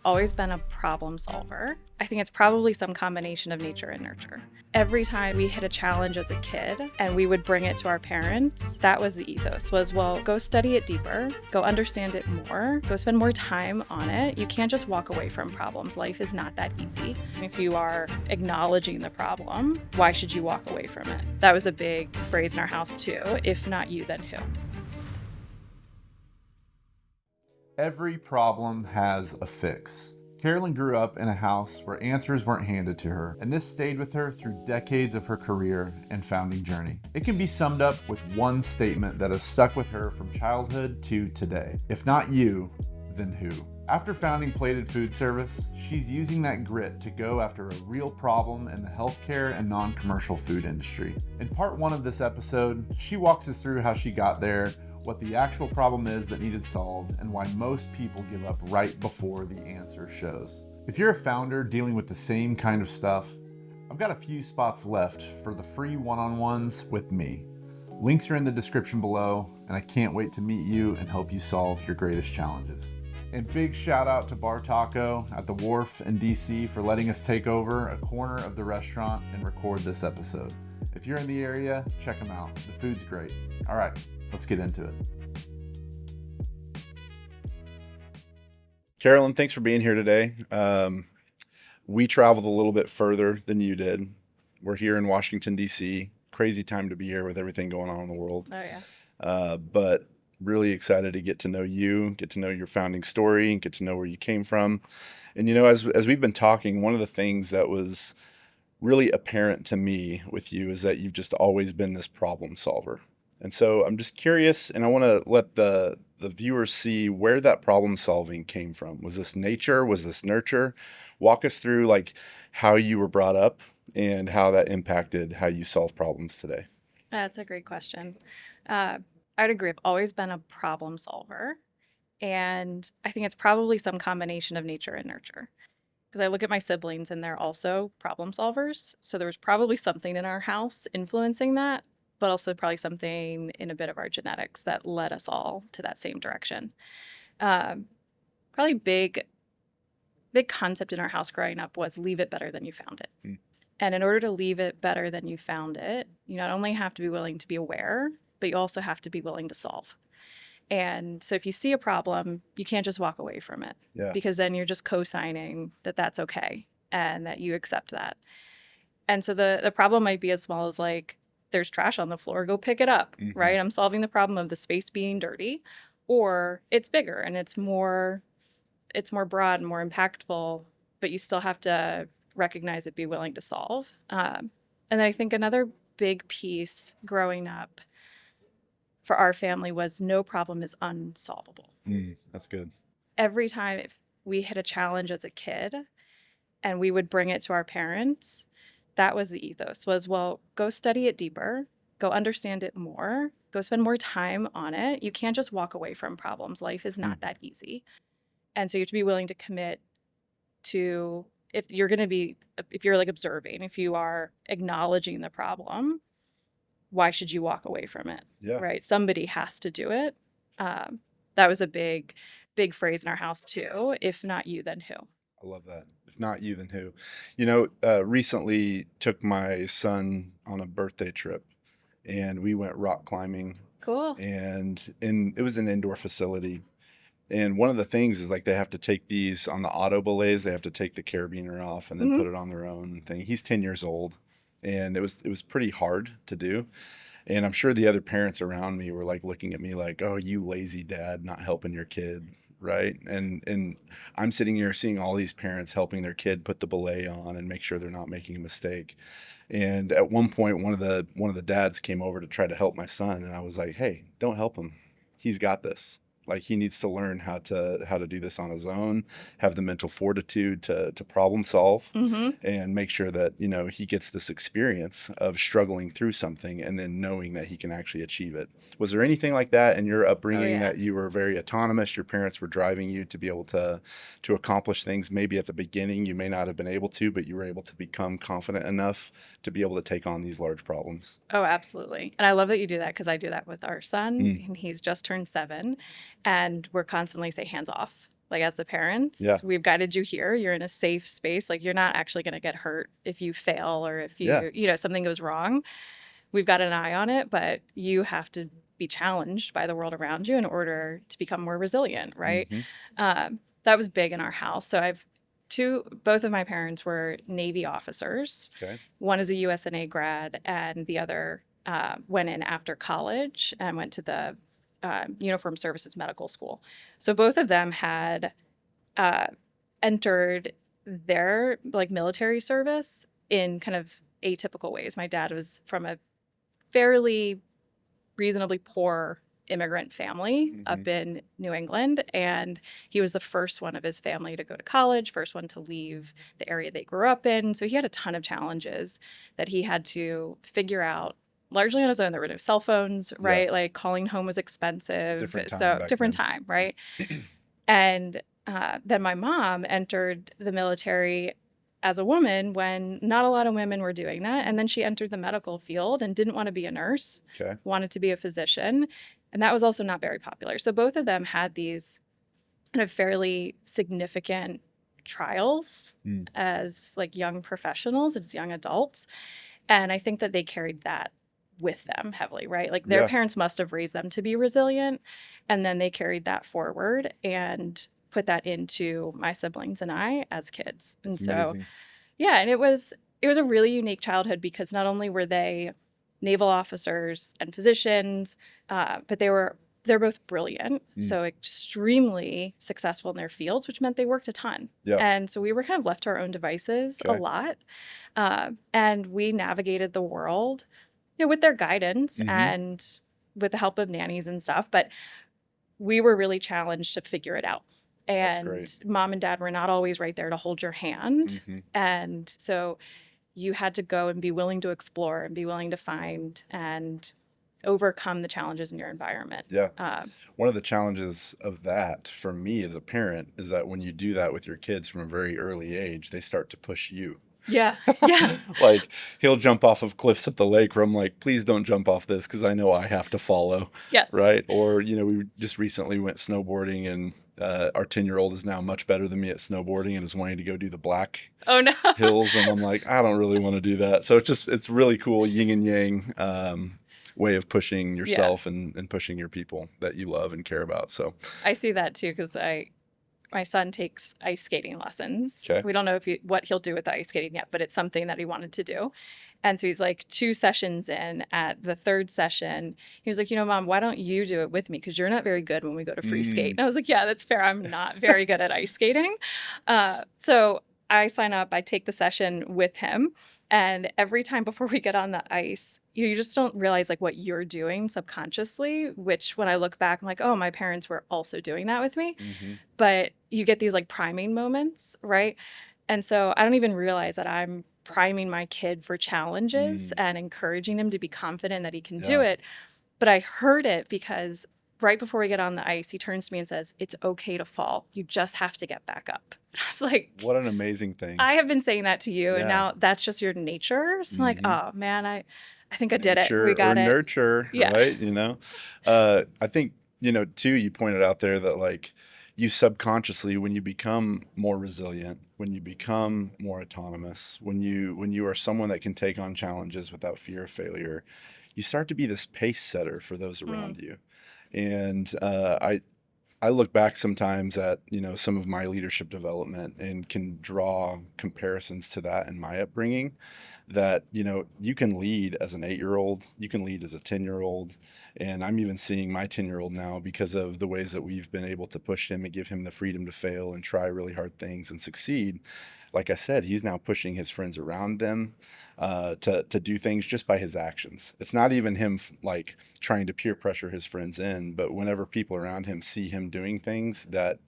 always been a problem solver. I think it's probably some combination of nature and nurture. Every time we hit a challenge as a kid and we would bring it to our parents, that was the ethos, was, well, go study it deeper, go understand it more, go spend more time on it. You can't just walk away from problems. Life is not that easy. If you are acknowledging the problem, why should you walk away from it? That was a big phrase in our house too. If not you, then who? Every problem has a fix. Carolyn grew up in a house where answers weren't handed to her, and this stayed with her through decades of her career and founding journey. It can be summed up with one statement that has stuck with her from childhood to today. If not you, then who? After founding Plated Food Service, she's using that grit to go after a real problem in the healthcare and non-commercial food industry. In part one of this episode, she walks us through how she got there, what the actual problem is that needed solved, and why most people give up right before the answer shows. If you're a founder dealing with the same kind of stuff, I've got a few spots left for the free one-on-ones with me. Links are in the description below, and I can't wait to meet you and help you solve your greatest challenges. And big shout out to Bar Taco at the Wharf in DC for letting us take over a corner of the restaurant and record this episode. If you're in the area, check them out. The food's great. All right, let's get into it. Carolyn, thanks for being here today. We traveled a little bit further than you did. We're here in Washington, D.C. Crazy time to be here with everything going on in the world. Oh, yeah. But really excited to get to know you, get to know your founding story, and get to know where you came from. And, as we've been talking, one of the things that was really apparent to me with you is that you've just always been this problem solver. And so I'm just curious, and I want to let the viewers see where that problem solving came from. Was this nature? Was this nurture? Walk us through how you were brought up and how that impacted how you solve problems today. That's a great question. I'd agree. I've always been a problem solver. And I think it's probably some combination of nature and nurture. Because I look at my siblings and they're also problem solvers. So there was probably something in our house influencing that, but also probably something in a bit of our genetics that led us all to that same direction. Probably big concept in our house growing up was leave it better than you found it. And in order to leave it better than you found it, you not only have to be willing to be aware, but you also have to be willing to solve. And so if you see a problem, you can't just walk away from it, because then you're just co-signing that that's okay and that you accept that. And so the problem might be as small as there's trash on the floor, go pick it up, right? I'm solving the problem of the space being dirty, or it's bigger and it's more broad and more impactful, but you still have to recognize it, be willing to solve. And then I think another big piece growing up for our family was no problem is unsolvable. That's good. Every time we hit a challenge as a kid and we would bring it to our parents, that was the ethos, was, well, go study it deeper, go understand it more, go spend more time on it. You can't just walk away from problems. Life is not that easy. And so you have to be willing to commit to, if you're observing, if you are acknowledging the problem, why should you walk away from it? Yeah. Right? Somebody has to do it. That was a big phrase in our house too. If not you, then who? I love that. If not you, then who? Recently took my son on a birthday trip and we went rock climbing. Cool. And it was an indoor facility. And one of the things is they have to take these on the auto belays, they have to take the carabiner off and then put it on their own thing. He's 10 years old. And it was pretty hard to do. And I'm sure the other parents around me were looking at me oh, you lazy dad, not helping your kid, right? And I'm sitting here seeing all these parents helping their kid put the belay on and make sure they're not making a mistake. And at one point, one of the dads came over to try to help my son, and I was like, hey, don't help him. He's got this. He needs to learn how to do this on his own, have the mental fortitude to problem solve, and make sure that, he gets this experience of struggling through something and then knowing that he can actually achieve it. Was there anything like that in your upbringing that you were very autonomous? Your parents were driving you to be able to accomplish things maybe at the beginning you may not have been able to, but you were able to become confident enough to be able to take on these large problems? Oh, absolutely. And I love that you do that, because I do that with our son, and he's just turned 7. And we're constantly say hands off, like as the parents. Yeah. We've guided you here. You're in a safe space. Like you're not actually going to get hurt if you fail or if Yeah. something goes wrong. We've got an eye on it, but you have to be challenged by the world around you in order to become more resilient, right? Hmm. That was big in our house. So both of my parents were Navy officers. Okay. One is a USNA grad, and the other went in after college and went to the Uniform Services Medical School. So both of them had entered their like military service in kind of atypical ways. My dad was from a fairly reasonably poor immigrant family up in New England, and he was the first one of his family to go to college, first one to leave the area they grew up in. So he had a ton of challenges that he had to figure out largely on his own. There were no cell phones, right? Like calling home was expensive. Different time So back different then. time, right? And then my mom entered the military as a woman when not a lot of women were doing that. And then she entered the medical field and didn't want to be a nurse, Okay. wanted to be a physician. And that was also not very popular. So both of them had these kind of fairly significant trials as like young professionals, as young adults. And I think that they carried that with them heavily, right? Like their parents must have raised them to be resilient. And then they carried that forward and put that into my siblings and I as kids. And It's so, amazing. yeah, and it was a really unique childhood because not only were they naval officers and physicians, but they're both brilliant, so extremely successful in their fields, which meant they worked a ton. Yeah. And so we were kind of left to our own devices a Okay. lot, and we navigated the world, with their guidance and with the help of nannies and stuff. But we were really challenged to figure it out. That's And great. mom and dad were not always right there to hold your hand. And so you had to go and be willing to explore and be willing to find and overcome the challenges in your environment. Yeah. One of the challenges of that for me as a parent is that when you do that with your kids from a very early age, they start to push you. Yeah. Yeah. Like he'll jump off of cliffs at the lake where I'm like, please don't jump off this because I know I have to follow. Yes. Right. Or, we just recently went snowboarding and our 10-year-old is now much better than me at snowboarding and is wanting to go do the black Oh, no. hills. And I'm like, I don't really want to do that. So it's really cool yin and yang way of pushing yourself and pushing your people that you love and care about. So I see that too because my son takes ice skating lessons. Okay. We don't know what he'll do with the ice skating yet, but it's something that he wanted to do. And so he's like 2 sessions in. At the 3rd session, he was like, Mom, why don't you do it with me? Because you're not very good when we go to free skate. And I was like, yeah, that's fair. I'm not very good at ice skating. So I sign up, I take the session with him. And every time before we get on the ice, you just don't realize like what you're doing subconsciously, which when I look back, I'm like, oh, my parents were also doing that with me. But you get these like priming moments, right? And so I don't even realize that I'm priming my kid for challenges and encouraging him to be confident that he can do it. But I heard it because right before we get on the ice, he turns to me and says, "It's okay to fall. You just have to get back up." And I was like, what an amazing thing. I have been saying that to you, and Yeah. now that's just your nature. So I'm like, oh man, I think I did it. Nature We got or it. nurture, Yeah. right? I think, too, you pointed out there that like you subconsciously, when you become more resilient, when you become more autonomous, when you are someone that can take on challenges without fear of failure, you start to be this pace setter for those around you. And I look back sometimes at, some of my leadership development and can draw comparisons to that in my upbringing that, you can lead as an 8-year-old, you can lead as a 10-year-old. And I'm even seeing my 10-year-old now because of the ways that we've been able to push him and give him the freedom to fail and try really hard things and succeed. Like I said, he's now pushing his friends around them to do things just by his actions. It's not even him like trying to peer pressure his friends in, but whenever people around him see him doing things that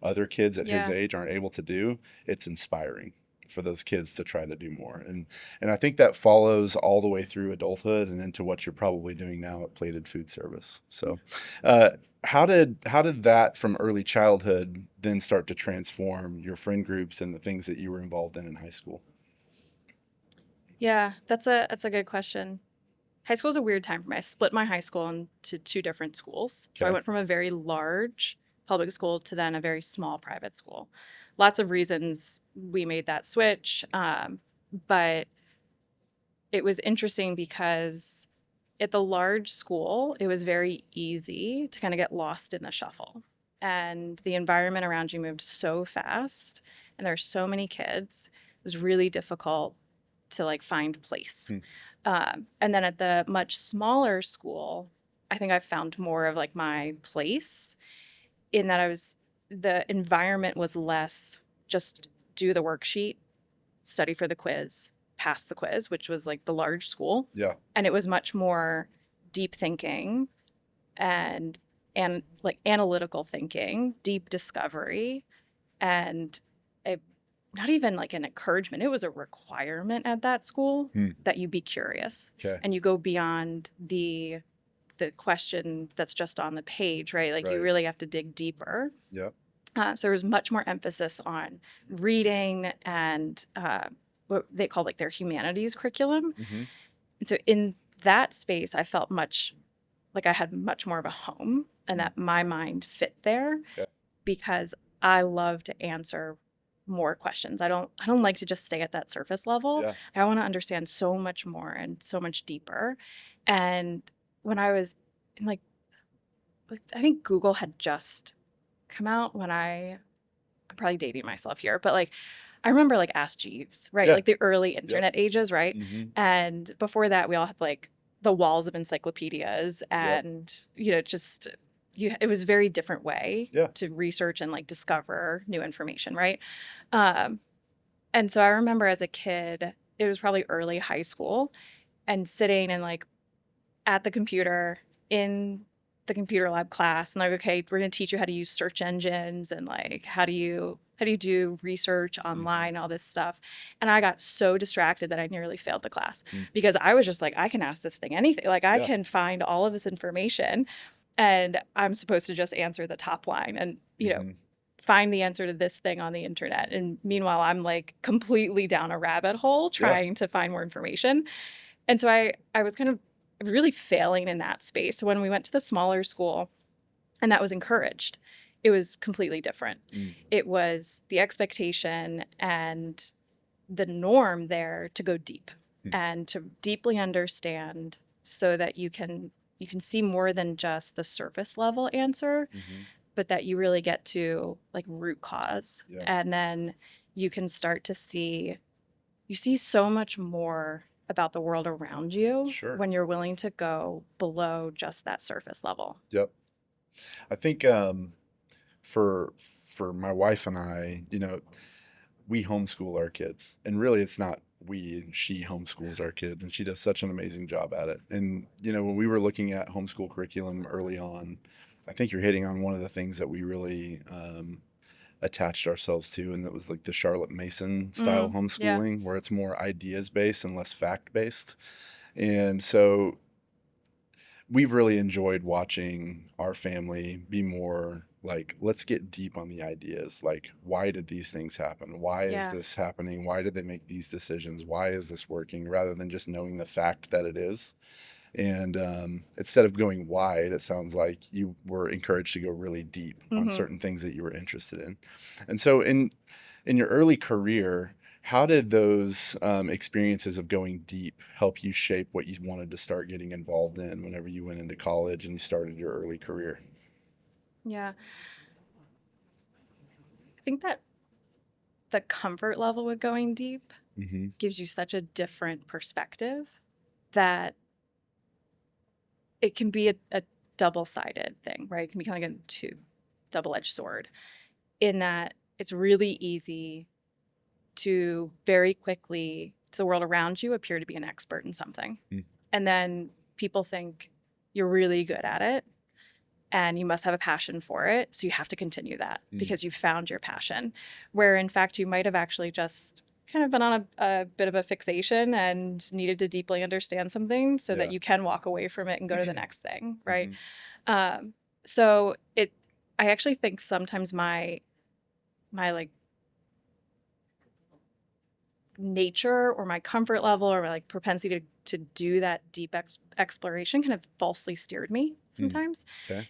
other kids at his age aren't able to do, it's inspiring for those kids to try to do more. And I think that follows all the way through adulthood and into what you're probably doing now at Plated Food Service. So how did that from early childhood then start to transform your friend groups and the things that you were involved in high school? Yeah, that's a good question. High school is a weird time for me. I split my high school into 2 different schools. So I Okay. went from a very large public school to then a very small private school. Lots of reasons we made that switch, but it was interesting because at the large school, it was very easy to kind of get lost in the shuffle. And the environment around you moved so fast, and there are so many kids. It was really difficult to like find place. And then at the much smaller school, I think I found more of like my place in that the environment was less just do the worksheet, study for the quiz, pass the quiz, which was like the large school. Yeah. And it was much more deep thinking and like analytical thinking, deep discovery, and not even like an encouragement. It was a requirement at that school that you be curious and you go beyond the question that's just on the page, right? Like you really have to dig deeper. Yeah. So there was much more emphasis on reading and what they call like their humanities curriculum. And so in that space, I felt much like I had much more of a home and that my mind fit there because I love to answer more questions. I don't like to just stay at that surface level. Yeah. I want to understand so much more and so much deeper. And when I was in like I think Google had just come out when I'm probably dating myself here, but like I remember like Ask Jeeves, right? Yeah. Like the early internet ages, right? And before that, we all had like the walls of encyclopedias and, you know, just it was a very different way to research and like discover new information, right? And so I remember as a kid, it was probably early high school and sitting and like at the computer in the computer lab class and like, okay, we're going to teach you how to use search engines and like how do you do research online, all this stuff. And I got so distracted that I nearly failed the class because I was just like, I can ask this thing anything. Like I can find all of this information and I'm supposed to just answer the top line and, you know, find the answer to this thing on the internet. And meanwhile, I'm like completely down a rabbit hole trying to find more information. And so I was kind of really failing in that space. So when we went to the smaller school and that was encouraged, it was completely different. It was the expectation and the norm there to go deep and to deeply understand so that you can see more than just the surface level answer, but that you really get to like root cause. And then you can start to see so much more about the world around you when you're willing to go below just that surface level. Yep. I think for my wife and I, you know, we homeschool our kids, and really it's not we, she homeschools our kids, and she does such an amazing job at it. And, you know, when we were looking at homeschool curriculum early on, I think you're hitting on one of the things that we really attached ourselves to, and that was like the Charlotte Mason style homeschooling, where it's more ideas based and less fact based. And so we've really enjoyed watching our family be more like, let's get deep on the ideas. Like, why did these things happen? Why is this happening? Why did they make these decisions? Why is this working? Rather than just knowing the fact that it is. And instead of going wide, it sounds like you were encouraged to go really deep on certain things that you were interested in. And so in your early career, how did those experiences of going deep help you shape what you wanted to start getting involved in whenever you went into college and you started your early career? Yeah. I think that the comfort level with going deep gives you such a different perspective that it can be a double-sided thing, right? It can be kind of like a double-edged sword in that it's really easy to very quickly, to the world around you, appear to be an expert in something. And then people think you're really good at it and you must have a passion for it. So you have to continue that because you found your passion, where in fact you might have actually just kind of been on a bit of a fixation and needed to deeply understand something so that you can walk away from it and go to the next thing, right? So I actually think sometimes my like nature or my comfort level or my like propensity to do that deep exploration kind of falsely steered me sometimes.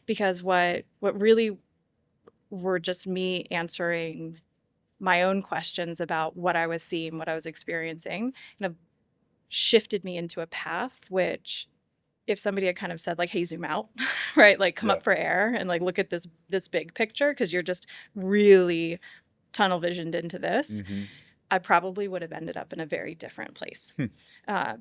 Because what really were just me answering my own questions about what I was seeing, what I was experiencing, kind of shifted me into a path which, if somebody had kind of said like, hey, zoom out, right? Like come Yeah. up for air and like look at this big picture because you're just really tunnel visioned into this, Mm-hmm. I probably would have ended up in a very different place. Hmm.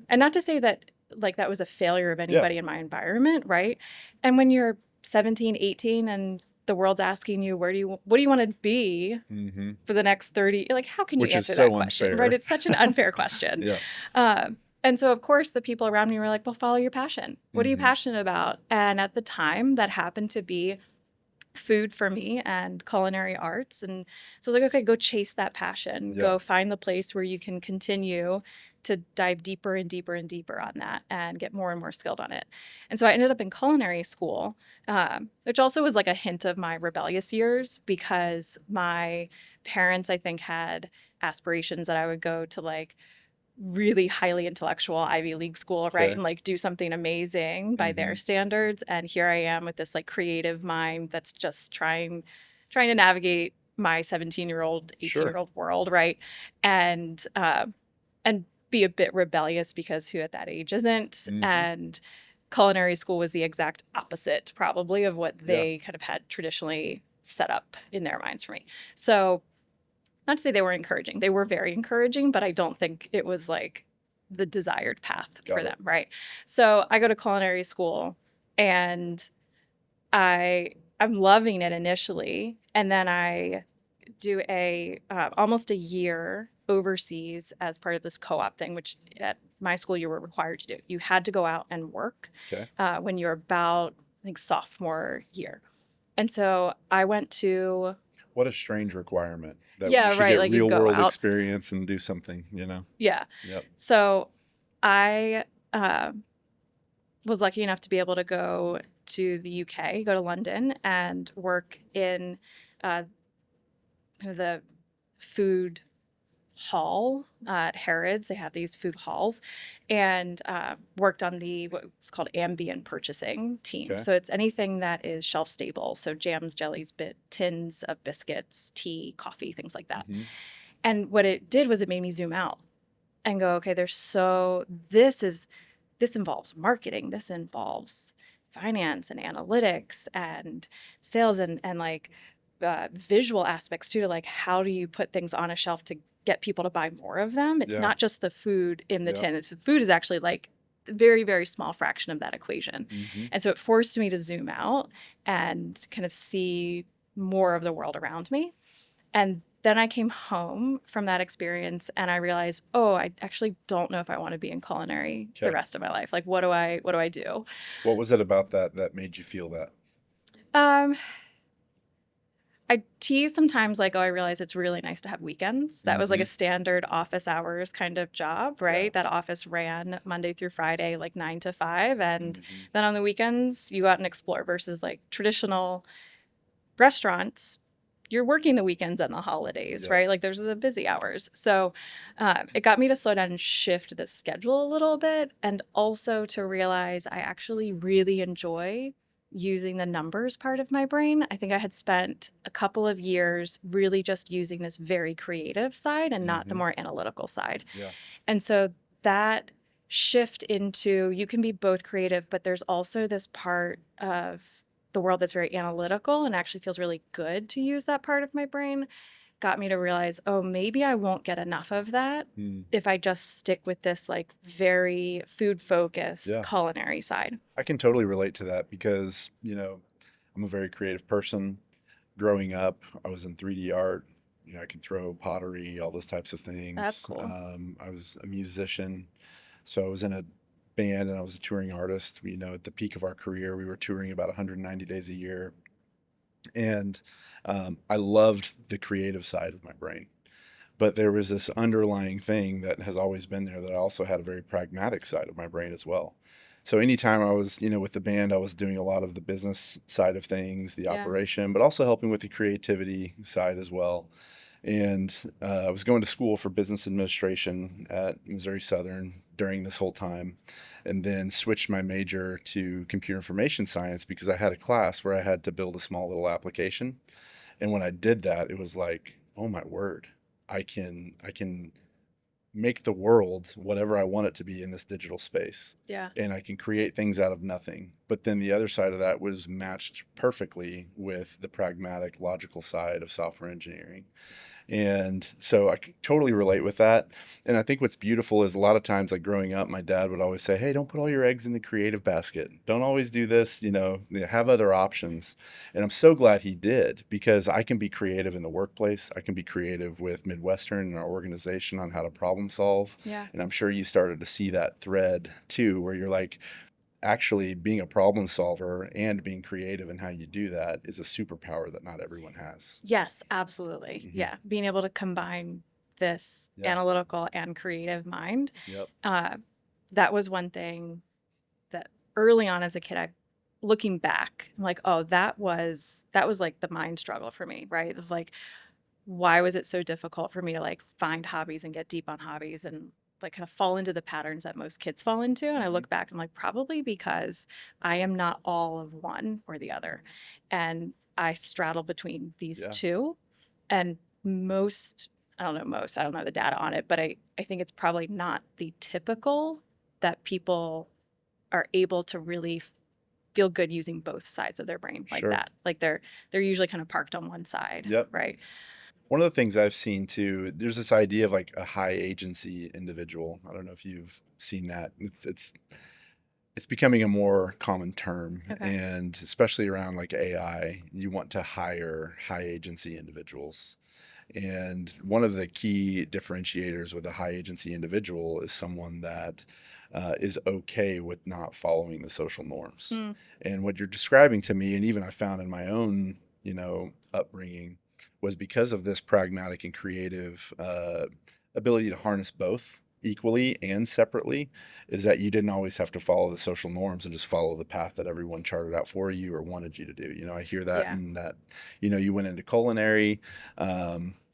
And not to say that like that was a failure of anybody in my environment, right? And when you're 17, 18 and the world's asking you, what do you want to be Mm-hmm. for the next 30, like how can you Which is answer so that question, unfair. right? It's such an unfair question. Yeah. And so of course the people around me were like, well, follow your passion. What are you Mm-hmm. passionate about? And at the time that happened to be food for me and culinary arts. And so I was like, okay, go chase that passion. Yeah. Go find the place where you can continue to dive deeper and deeper and deeper on that and get more and more skilled on it. And so I ended up in culinary school, which also was like a hint of my rebellious years because my parents, I think, had aspirations that I would go to like really highly intellectual Ivy League school, right? Okay. And like do something amazing by their Mhm. standards. And here I am with this like creative mind that's just trying to navigate my 17-year-old, 18-year-old world, right? And be a bit rebellious because who at that age isn't? Mhm. And culinary school was the exact opposite, probably, of what Yeah. they kind of had traditionally set up in their minds for me. So not to say they were encouraging. They were very encouraging, but I don't think it was like the desired path Got for it. them, right? So I go to culinary school and I'm loving it initially, and then I do a almost a year overseas as part of this co-op thing, which at my school you were required to do. You had to go out and work Okay. when you're about, I think, sophomore year. And so I went to What a strange requirement that Yeah, you should right, get like, you real go world out. experience and do something, you know? Yeah. Yep. So I was lucky enough to be able to go to the UK, go to London, and work in kind of the food hall at Harrods. They have these food halls, and worked on the what's called ambient purchasing team. Okay. So it's anything that is shelf stable. So jams, jellies, tins of biscuits, tea, coffee, things like that. Mhm. And what it did was it made me zoom out and go, okay, this involves marketing, this involves finance and analytics and sales and like visual aspects too, to like how do you put things on a shelf to get people to buy more of them. It's Yeah. not just the food in the Yeah. tin. It's the food is actually like a very, very small fraction of that equation. Mhm. And so it forced me to zoom out and kind of see more of the world around me. And then I came home from that experience and I realized, oh, I actually don't know if I want to be in culinary the Okay. rest of my life. Like, what do I do? What was it about that made you feel that? I tease sometimes like, oh, I realize it's really nice to have weekends. That was like a Mhm. standard office hours kind of job, right? Yeah. That office ran Monday through Friday, like 9 to 5. And Mhm. then on the weekends, you go out and explore versus like traditional restaurants. You're working the weekends and the holidays, Yeah. right? Like those are the busy hours. So it got me to slow down and shift the schedule a little bit, and also to realize I actually really enjoy using the numbers part of my brain. I think I had spent a couple of years really just using this very creative side and not the Mhm. more analytical side. Yeah. And so that shift into you can be both creative, but there's also this part of the world that's very analytical and actually feels really good to use that part of my brain, got me to realize, oh, maybe I won't get enough of that Mm. if I just stick with this like very food focused Yeah. culinary side. I can totally relate to that because, I'm a very creative person. Growing up, I was in 3D art. I can throw pottery, all those types of That's things. cool. I was a musician. So I was in a band and I was a touring artist. At the peak of our career, we were touring about 190 days a year. And I loved the creative side of my brain. But there was this underlying thing that has always been there that I also had a very pragmatic side of my brain as well. So anytime I was, with the band, I was doing a lot of the business side of things, the Yeah. operation, but also helping with the creativity side as well. And I was going to school for business administration at Missouri Southern during this whole time, and then switched my major to computer information science because I had a class where I had to build a small little application. And when I did that, it was like, oh my word, I can make the world whatever I want it to be in this digital space. Yeah. And I can create things out of nothing. But then the other side of that was matched perfectly with the pragmatic, logical side of software engineering. And so I can totally relate with that. And I think what's beautiful is a lot of times, like growing up, my dad would always say, hey, don't put all your eggs in the creative basket. Don't always do this, have other options. And I'm so glad he did, because I can be creative in the workplace. I can be creative with Midwestern and our organization on how to problem solve. Yeah. And I'm sure you started to see that thread too, where you're like, actually being a problem solver and being creative in how you do that is a superpower that not everyone has. Yes, absolutely. Mhm. Yeah. Being able to combine this Yeah. analytical and creative mind. Yep. That was one thing that early on as a kid, looking back, I'm like, oh, that was like the mind struggle for me, right? Of like, why was it so difficult for me to like find hobbies and get deep on hobbies and like kind of fall into the patterns that most kids fall into? And I look back, I'm like, probably because I am not all of one or the other. And I straddle between these Yeah. two. And I don't know the data on it, but I think it's probably not the typical that people are able to really feel good using both sides of their brain like Sure. that. Like they're usually kind of parked on one side. Yep. Right. One of the things I've seen too, there's this idea of like a high agency individual. I don't know if you've seen that. It's becoming a more common term, Okay. and especially around like AI, you want to hire high agency individuals. And one of the key differentiators with a high agency individual is someone that is okay with not following the social norms. Mm. And what you're describing to me, and even I found in my own, upbringing, was because of this pragmatic and creative ability to harness both equally and separately, is that you didn't always have to follow the social norms and just follow the path that everyone charted out for you or wanted you to do. I hear that, Yeah. and that, you went into culinary,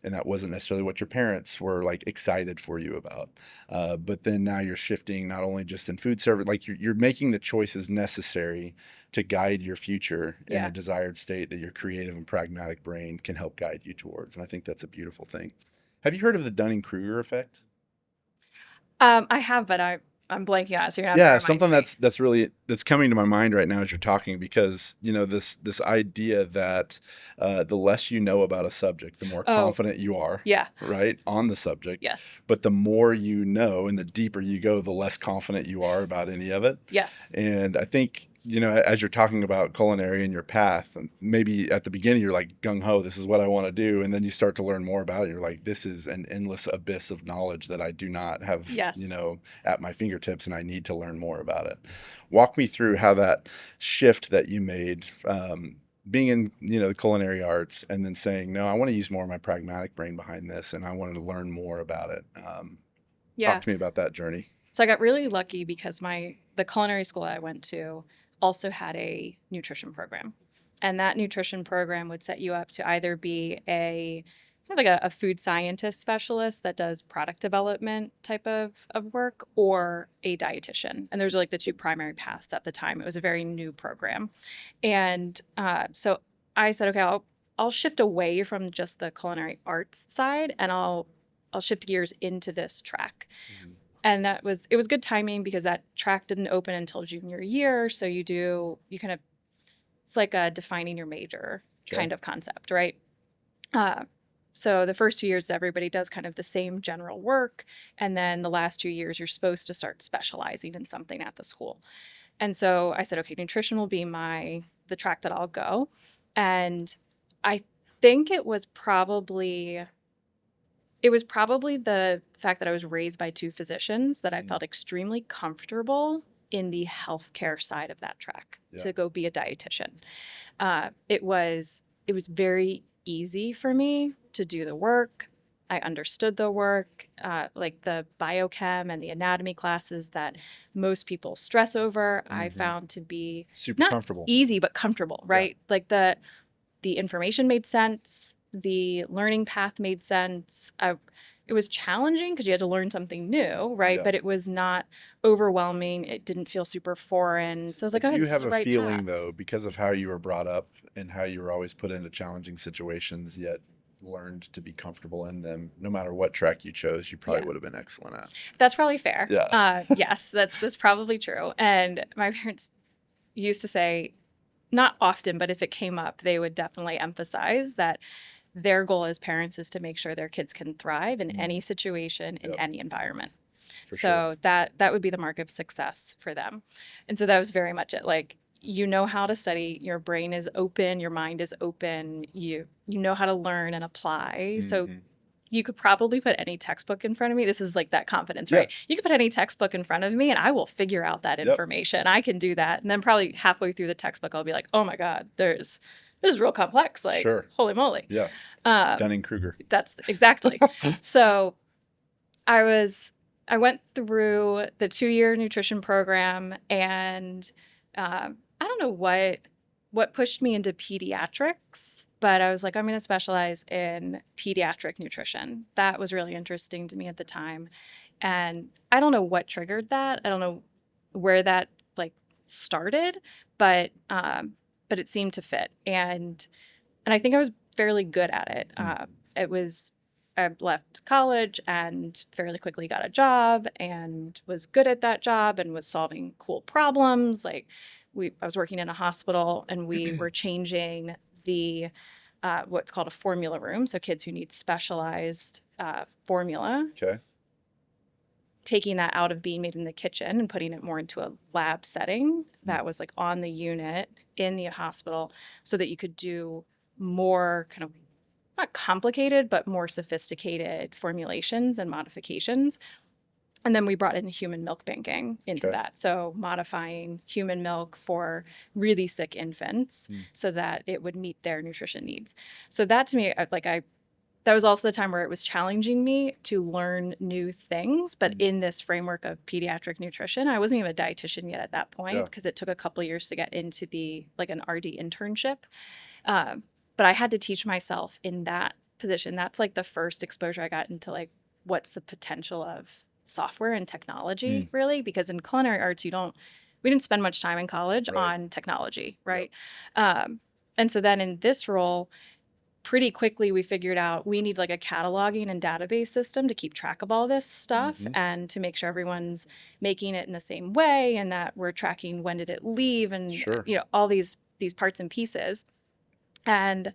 and that wasn't necessarily what your parents were like excited for you about. But then now you're shifting not only just in food service, like you're making the choices necessary to guide your future in Yeah. a desired state that your creative and pragmatic brain can help guide you towards. And I think that's a beautiful thing. Have you heard of the Dunning-Kruger effect? I have, but I'm blanking on it, so you're gonna have to Yeah, remind something me. that's coming to my mind right now as you're talking, because this idea that the less you know about a subject, the more Oh, confident you are, yeah. right, on the subject. Yes. But the more you know and the deeper you go, the less confident you are about any of it. Yes. And I think, as you're talking about culinary and your path, and maybe at the beginning you're like gung ho, this is what I want to do. And then you start to learn more about it. You're like, this is an endless abyss of knowledge that I do not have, Yes. at my fingertips, and I need to learn more about it. Walk me through how that shift that you made, being in, the culinary arts, and then saying, no, I want to use more of my pragmatic brain behind this, and I wanted to learn more about it. Yeah. Talk to me about that journey. So I got really lucky because the culinary school I went to also had a nutrition program. And that nutrition program would set you up to either be kind of like a food scientist specialist that does product development type of work, or a dietitian. And those are like the two primary paths at the time. It was a very new program. And so I said, okay, I'll shift away from just the culinary arts side, and I'll shift gears into this track. Mm-hmm. And it was good timing because that track didn't open until junior year. So it's like a defining your major kind of concept, right? So the first 2 years, everybody does kind of the same general work. And then the last 2 years, you're supposed to start specializing in something at the school. And so I said, okay, nutrition will be the track that I'll go. And I think it was probably the fact that I was raised by two physicians that I felt extremely comfortable in the healthcare side of that track to go be a dietitian. It was very easy for me to do the work. I understood the work, like the biochem and the anatomy classes that most people stress over. I found to be super not comfortable, easy, but comfortable, right? Like the information made sense. The learning path made sense. It it was challenging because you had to learn something new, right? Yeah. But it was not overwhelming. It didn't feel super foreign. So I was like, Do oh, you this is have the a right feeling path. though, because of how you were brought up and how you were always put into challenging situations, yet learned to be comfortable in them, no matter what track you chose, you probably Yeah. would have been excellent at? That's probably fair. Yeah. Yes, that's probably true. And my parents used to say, not often, but if it came up, they would definitely emphasize that their goal as parents is to make sure their kids can thrive in any situation, in Yep. any environment. For So sure. that would be the mark of success for them. And so that was very much it. Like, you know how to study, your brain is open, your mind is open, you know how to learn and apply. So Mhm. you could probably put any textbook in front of me. This is like that confidence, Yeah. right? You could put any textbook in front of me and I will figure out that Yep. information. I can do that. And then probably halfway through the textbook, I'll be like, oh my God, this is real complex. Like, Sure. holy moly. Yeah. Um, Dunning-Kruger. that's exactly. So I went through the 2-year nutrition program, and I don't know what pushed me into pediatrics, but I was like, I'm going to specialize in pediatric nutrition. That was really interesting to me at the time. And I don't know what triggered that. I don't know where that like started, but it seemed to fit. And I think I was fairly good at it. It was I left college and fairly quickly got a job and was good at that job and was solving cool problems. Like I was working in a hospital and we were changing the what's called a formula room. So kids who need specialized formula, Okay. taking that out of being made in the kitchen and putting it more into a lab setting that was like on the unit in the hospital so that you could do more kind of not complicated, but more sophisticated formulations and modifications. And then we brought in human milk banking into Okay. that. So modifying human milk for really sick infants so that it would meet their nutrition needs. So that to me, that was also the time where it was challenging me to learn new things, but in this framework of pediatric nutrition. I wasn't even a dietitian yet at that point because it took a couple years to get into an RD internship. But I had to teach myself in that position. That's like the first exposure I got into like what's the potential of software and technology really, because in culinary arts we didn't spend much time in college on technology, right? And so then in this role, pretty quickly we figured out we need like a cataloging and database system to keep track of all this stuff and to make sure everyone's making it in the same way and that we're tracking when did it leave and all these parts and pieces. And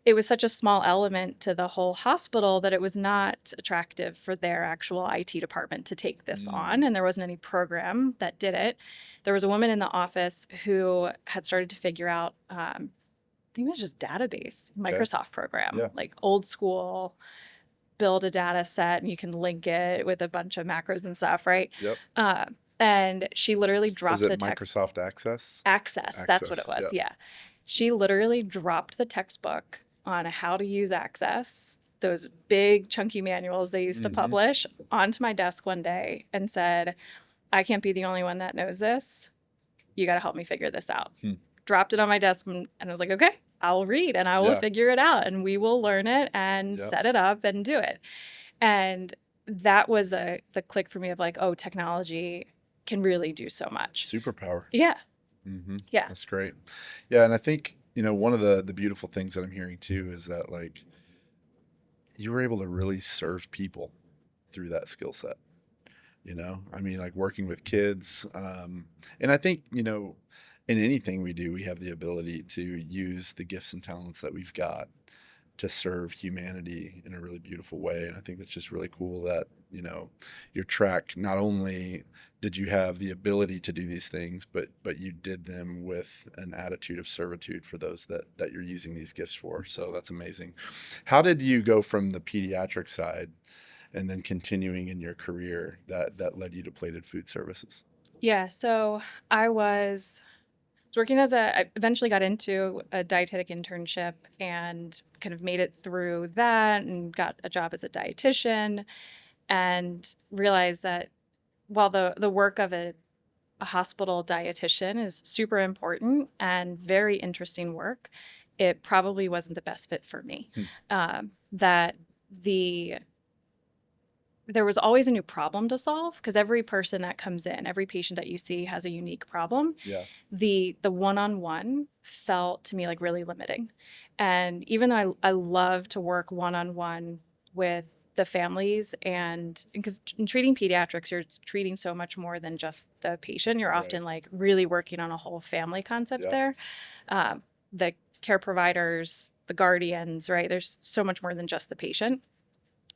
it was such a small element to the whole hospital that it was not attractive for their actual IT department to take this on. And there wasn't any program that did it. There was a woman in the office who had started to figure out, I think it was just database, Microsoft program, like old school, build a data set and you can link it with a bunch of macros and stuff, right? Yep. And she literally dropped the Microsoft Access? Access, that's what it was, yeah. She literally dropped the textbook on how to use Access, those big chunky manuals they used to publish, onto my desk one day and said, I can't be the only one that knows this. You got to help me figure this out. Dropped it on my desk and I was like, okay, I'll read and I will figure it out and we will learn it and set it up and do it. And that was the click for me of like, oh, technology can really do so much. Superpower. Yeah. Yeah. That's great. Yeah. And I think, one of the beautiful things that I'm hearing too is that like you were able to really serve people through that skill set. I mean, like working with kids. And I think, in anything we do, we have the ability to use the gifts and talents that we've got to serve humanity in a really beautiful way. And I think it's just really cool that, your track, not only did you have the ability to do these things, but you did them with an attitude of servitude for those that you're using these gifts for. So that's amazing. How did you go from the pediatric side and then continuing in your career that led you to plated food services? Yeah. So I was working I eventually got into a dietetic internship and kind of made it through that and got a job as a dietitian and realized that while the work of a hospital dietitian is super important and very interesting work, it probably wasn't the best fit for me. That there was always a new problem to solve because every person that comes in, every patient that you see has a unique problem. Yeah. The one-on-one felt to me like really limiting. And even though I love to work one-on-one with the families, and because in treating pediatrics, you're treating so much more than just the patient. You're Right. often like really working on a whole family concept Yeah. there. The care providers, the guardians, right? There's so much more than just the patient.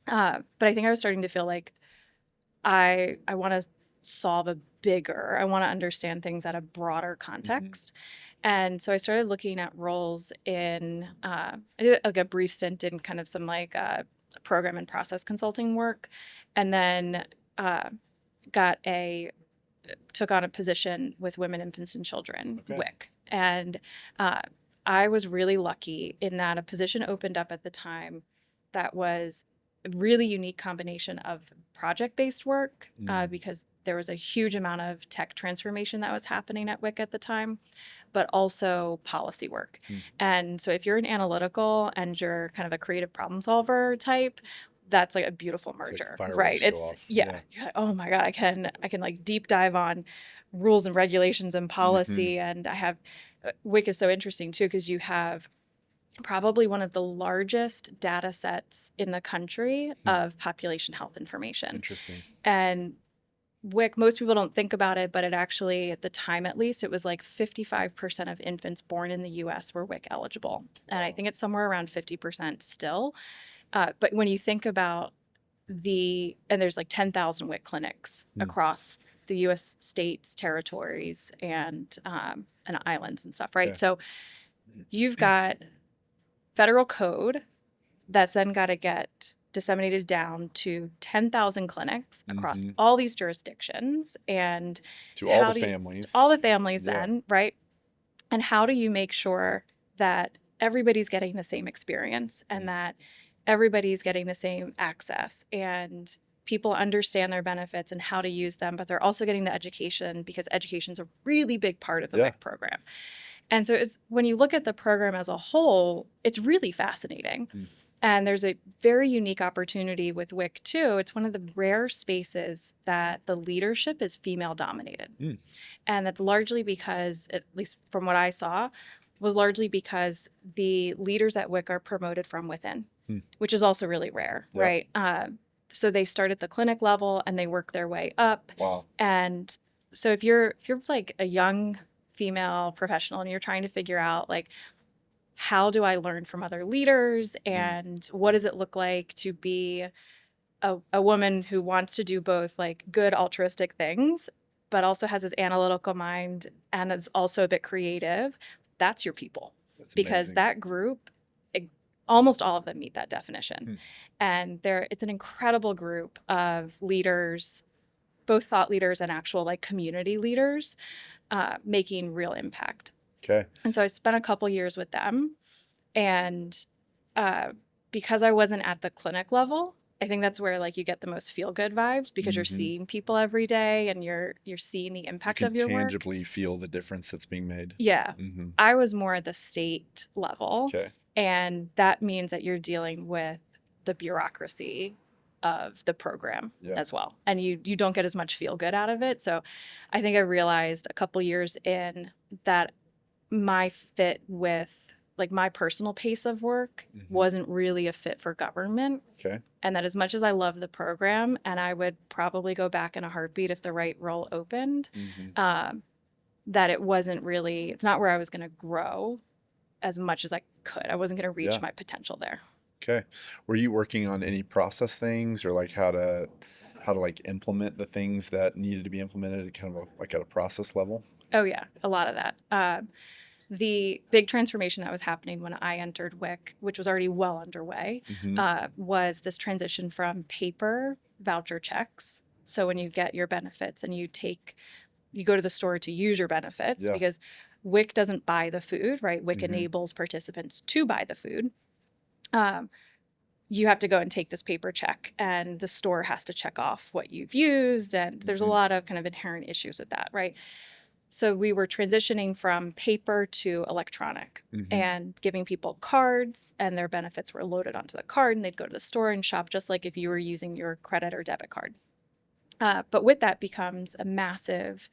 But I think I was starting to feel like I want to solve a bigger, I want to understand things at a broader context. And so I started looking at roles in, I did like a brief stint in kind of some like program and process consulting work. And then took on a position with Women, Infants, and Children, Okay. WIC. And I was really lucky in that a position opened up at the time that was a really unique combination of project-based work because there was a huge amount of tech transformation that was happening at WIC at the time, but also policy work. And so if you're an analytical and you're kind of a creative problem solver type, that's like a beautiful merger, fireworks right? go It's off. yeah. You're like, oh my God, I can like deep dive on rules and regulations and policy. And I have WIC is so interesting too, because you have probably one of the largest data sets in the country of population health information. Interesting. And WIC, most people don't think about it, but it actually, at the time at least, it was like 55% of infants born in the US were WIC eligible. And I think it's somewhere around 50% still. But when you think about and there's like 10,000 WIC clinics across the US states, territories, and islands and stuff, right? Okay. So you've got federal code that's then got to get disseminated down to 10,000 clinics across all these jurisdictions and To all the families. all the families Yeah. then, right? And how do you make sure that everybody's getting the same experience and that everybody's getting the same access and people understand their benefits and how to use them, but they're also getting the education because education's a really big part of the WIC program. And so it's when you look at the program as a whole, it's really fascinating. And there's a very unique opportunity with WIC too. It's one of the rare spaces that the leadership is female dominated. And that's largely because, at least from what I saw, was largely because the leaders at WIC are promoted from within, which is also really rare, right? So they start at the clinic level and they work their way up. Wow. And so if you're like a young female professional and you're trying to figure out like, how do I learn from other leaders and what does it look like to be a woman who wants to do both like good altruistic things, but also has this analytical mind and is also a bit creative, that's your people. That's because amazing. that group, almost all of them meet that definition. And it's an incredible group of leaders, both thought leaders and actual like community leaders, making real impact. Okay. And so I spent a couple years with them. And because I wasn't at the clinic level, I think that's where like you get the most feel good vibes because you're seeing people every day and you're seeing the impact of your work. You can tangibly feel the difference that's being made. Yeah. I was more at the state level. Okay. And that means that you're dealing with the bureaucracy of the program as well. And you don't get as much feel good out of it. So I think I realized a couple years in that my fit with like my personal pace of work wasn't really a fit for government. Okay. And that as much as I love the program and I would probably go back in a heartbeat if the right role opened, that it's not where I was going to grow as much as I could. I wasn't going to reach my potential there. Okay. Were you working on any process things or like how to like implement the things that needed to be implemented at kind of like at a process level? Oh yeah, a lot of that. The big transformation that was happening when I entered WIC, which was already well underway, was this transition from paper voucher checks. So when you get your benefits and you go to the store to use your benefits because WIC doesn't buy the food, right? WIC enables participants to buy the food. You have to go and take this paper check and the store has to check off what you've used. And there's a lot of kind of inherent issues with that, right? So we were transitioning from paper to electronic and giving people cards, and their benefits were loaded onto the card, and they'd go to the store and shop just like if you were using your credit or debit card. But with that becomes a massive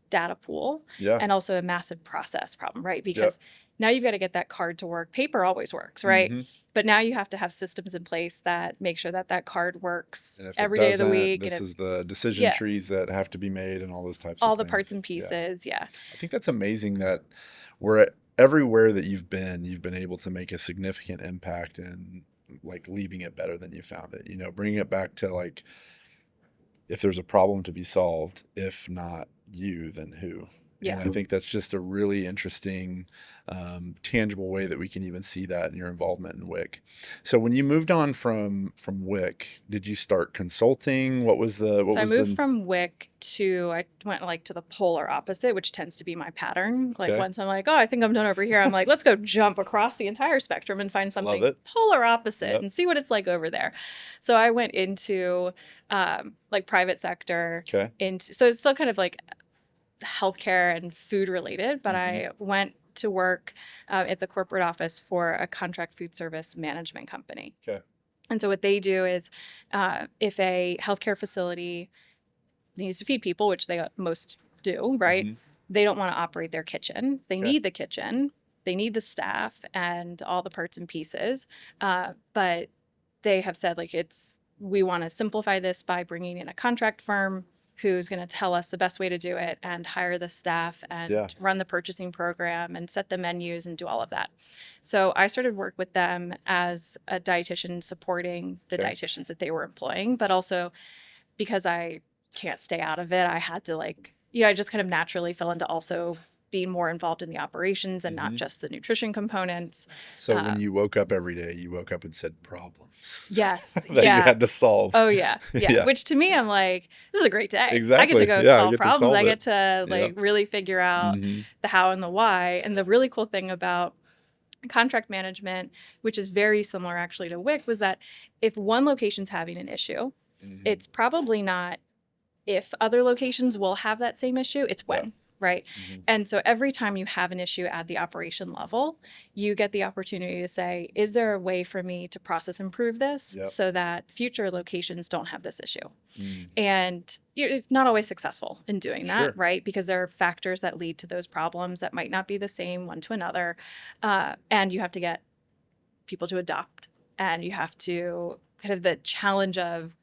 data pool and also a massive process problem, right? Because now you've got to get that card to work. Paper always works, right? But now you have to have systems in place that make sure that that card works And if every it day of the doesn't, week. this And is the decision trees that have to be made and all those types all of the things. parts and pieces. Yeah. I think that's amazing that everywhere that you've been able to make a significant impact and like leaving it better than you found it, you know, bringing it back to like, if there's a problem to be solved, if not you, then who? Yeah. And I think that's just a really interesting, tangible way that we can even see that in your involvement in WIC. So when you moved on from WIC, did you start consulting? What was the I moved from WIC to, I went like to the polar opposite, which tends to be my pattern. Like once I'm like, oh, I think I'm done over here, I'm like, let's go jump across the entire spectrum and find something polar opposite and see what it's like over there. So I went into like private sector. So it's still kind of like healthcare and food related, but I went to work at the corporate office for a contract food service management company. And so what they do is if a healthcare facility needs to feed people, which they most do, right? They don't want to operate their kitchen. They need the kitchen. They need the staff and all the parts and pieces. But they have said like we want to simplify this by bringing in a contract firm who's going to tell us the best way to do it and hire the staff and run the purchasing program and set the menus and do all of that. So I started work with them as a dietitian supporting the dietitians that they were employing, but also because I can't stay out of it, I had to like, I just kind of naturally fell into also being more involved in the operations and not just the nutrition components. So when you woke up every day, you woke up and said problems. Yes. that you had to solve. Oh yeah. Which to me, I'm like, this is a great day. Exactly. I get to go solve problems. I get to like Yep. really figure out the how and the why. And the really cool thing about contract management, which is very similar actually to WIC, was that if one location's having an issue, it's probably not if other locations will have that same issue, it's when. Right. And so every time you have an issue at the operation level, you get the opportunity to say, is there a way for me to process improve this so that future locations don't have this issue? And it's not always successful in doing that, right? Because there are factors that lead to those problems that might not be the same one to another. And you have to get people to adopt, and you have to kind of the challenge of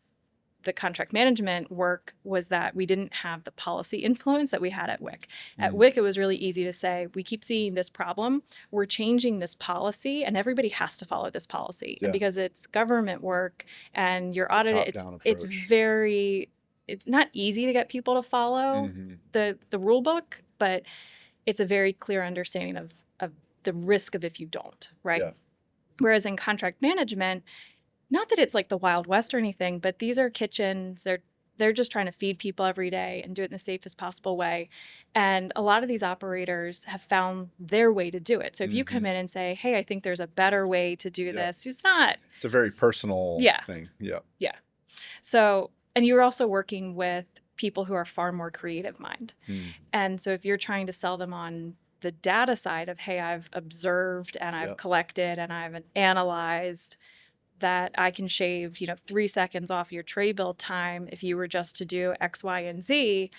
the contract management work was that we didn't have the policy influence that we had at WIC. At WIC, it was really easy to say, we keep seeing this problem, we're changing this policy, and everybody has to follow this policy. And because it's government work and you're audited, it's not easy to get people to follow the rule book, but it's a very clear understanding of the risk of if you don't, right? Whereas in contract management, not that it's like the Wild West or anything, but these are kitchens. They're just trying to feed people every day and do it in the safest possible way. And a lot of these operators have found their way to do it. So if you come in and say, hey, I think there's a better way to do this, it's a very personal thing. So, and you're also working with people who are far more creative mind. And so if you're trying to sell them on the data side of, hey, I've observed and I've collected and I've analyzed that I can shave, 3 seconds off your tray build time if you were just to do X, Y, and Z.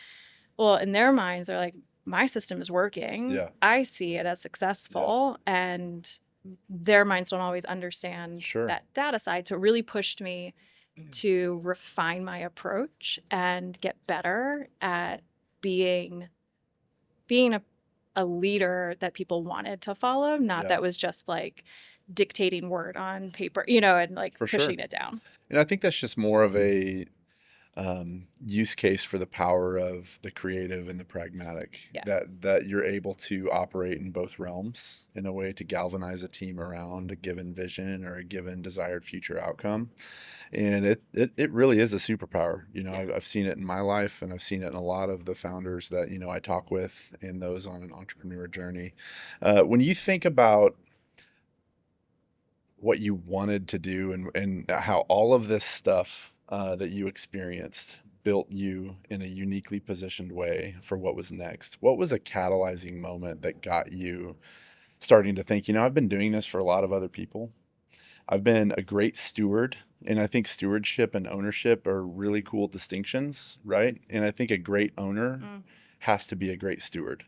Well, in their minds, they're like, my system is working. I see it as successful. And their minds don't always understand that data side. So it really pushed me to refine my approach and get better at being a leader that people wanted to follow, not that was just like dictating word on paper, and like pushing it down. And I think that's just more of a use case for the power of the creative and the pragmatic, that you're able to operate in both realms in a way to galvanize a team around a given vision or a given desired future outcome. And it really is a superpower. I've seen it in my life, and I've seen it in a lot of the founders that, I talk with and those on an entrepreneur journey. When you think about what you wanted to do and how all of this stuff that you experienced built you in a uniquely positioned way for what was next. What was a catalyzing moment that got you starting to think, I've been doing this for a lot of other people. I've been a great steward, and I think stewardship and ownership are really cool distinctions, right? And I think a great owner has to be a great steward.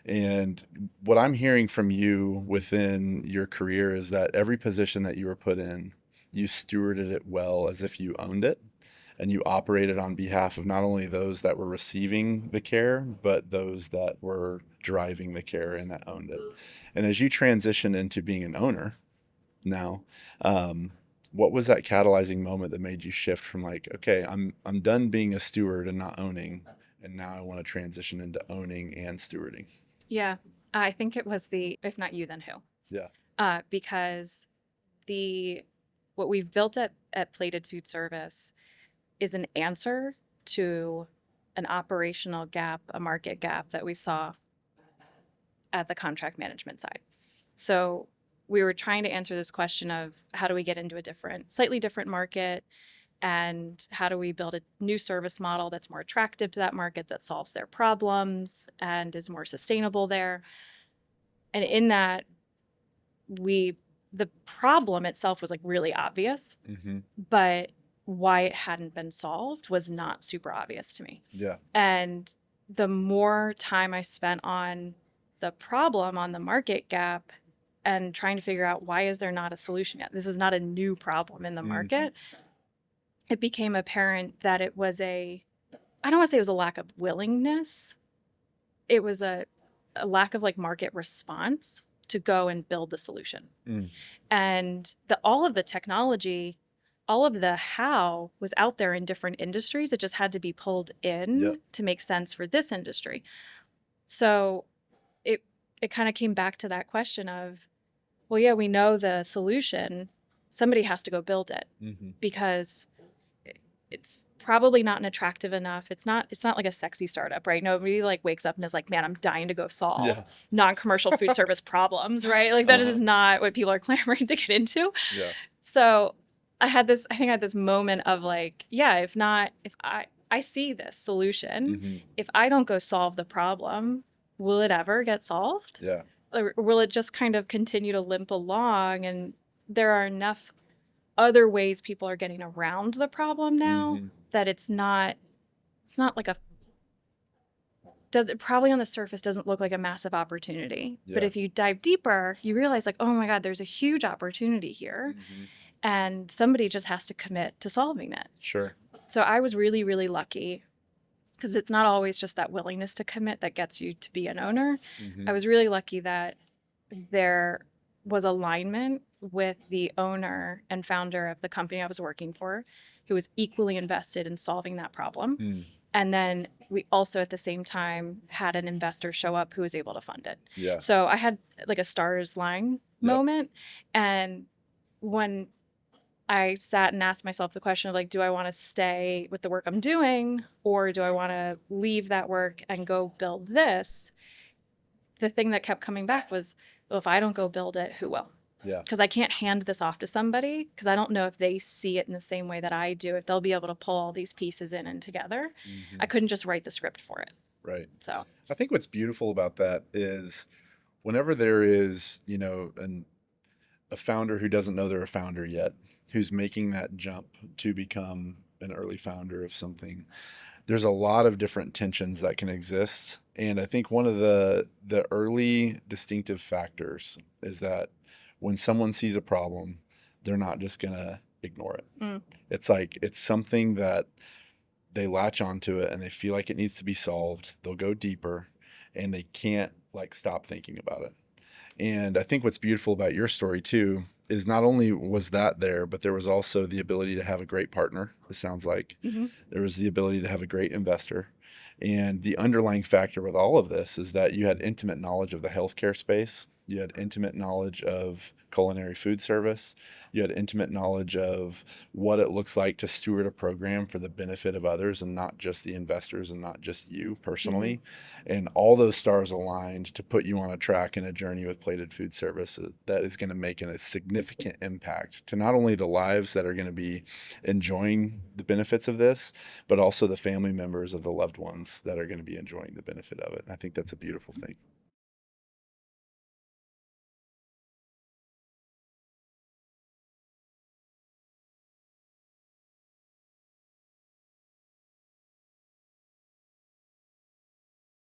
And what I'm hearing from you within your career is that every position that you were put in, you stewarded it well as if you owned it, and you operated on behalf of not only those that were receiving the care, but those that were driving the care and that owned it. And as you transition into being an owner now, what was that catalyzing moment that made you shift from like, okay, I'm done being a steward and not owning, and now I want to transition into owning and stewarding? Yeah, I think it was if not you, then who? Yeah. Because what we've built at Plated Food Service is an answer to an operational gap, a market gap that we saw at the contract management side. So we were trying to answer this question of how do we get into a slightly different market, and how do we build a new service model that's more attractive to that market, that solves their problems and is more sustainable there. And in that, the problem itself was like really obvious, but why it hadn't been solved was not super obvious to me. Yeah. And the more time I spent on the problem, on the market gap, and trying to figure out why is there not a solution yet? This is not a new problem in the market. It became apparent that it was I don't want to say it was a lack of willingness. It was a lack of like market response to go and build the solution. And all of the technology, all of the how was out there in different industries. It just had to be pulled in to make sense for this industry. So it kind of came back to that question of, well, yeah, we know the solution. Somebody has to go build it because it's probably not an attractive enough. It's not like a sexy startup, right? Nobody like wakes up and is like, man, I'm dying to go solve non-commercial food service problems, right? Like that is not what people are clamoring to get into. Yeah. So I had this moment of like, yeah, if I see this solution, if I don't go solve the problem, will it ever get solved? Yeah. Or will it just kind of continue to limp along? And there are enough other ways people are getting around the problem now that it's not like it probably on the surface doesn't look like a massive opportunity. But if you dive deeper, you realize like, oh my God, there's a huge opportunity here. And somebody just has to commit to solving it. Sure. So I was really, really lucky, because it's not always just that willingness to commit that gets you to be an owner. I was really lucky that there was alignment with the owner and founder of the company I was working for, who was equally invested in solving that problem. And then we also at the same time had an investor show up who was able to fund it. Yeah. So I had like a stars line moment. And when I sat and asked myself the question of like, do I want to stay with the work I'm doing, or do I want to leave that work and go build this? The thing that kept coming back was, well, if I don't go build it, who will? Yeah. Because I can't hand this off to somebody, because I don't know if they see it in the same way that I do, if they'll be able to pull all these pieces in and together. I couldn't just write the script for it. Right. So I think what's beautiful about that is whenever there is, a founder who doesn't know they're a founder yet, who's making that jump to become an early founder of something, there's a lot of different tensions that can exist. And I think one of the early distinctive factors is that when someone sees a problem, they're not just going to ignore it. It's like, it's something that they latch onto it and they feel like it needs to be solved. They'll go deeper and they can't like stop thinking about it. And I think what's beautiful about your story too is not only was that there, but there was also the ability to have a great partner, it sounds like. There was the ability to have a great investor. And the underlying factor with all of this is that you had intimate knowledge of the healthcare space. You had intimate knowledge of culinary food service. You had intimate knowledge of what it looks like to steward a program for the benefit of others and not just the investors and not just you personally. And all those stars aligned to put you on a track and a journey with plated food service that is going to make a significant impact to not only the lives that are going to be enjoying the benefits of this, but also the family members of the loved ones that are going to be enjoying the benefit of it. And I think that's a beautiful thing.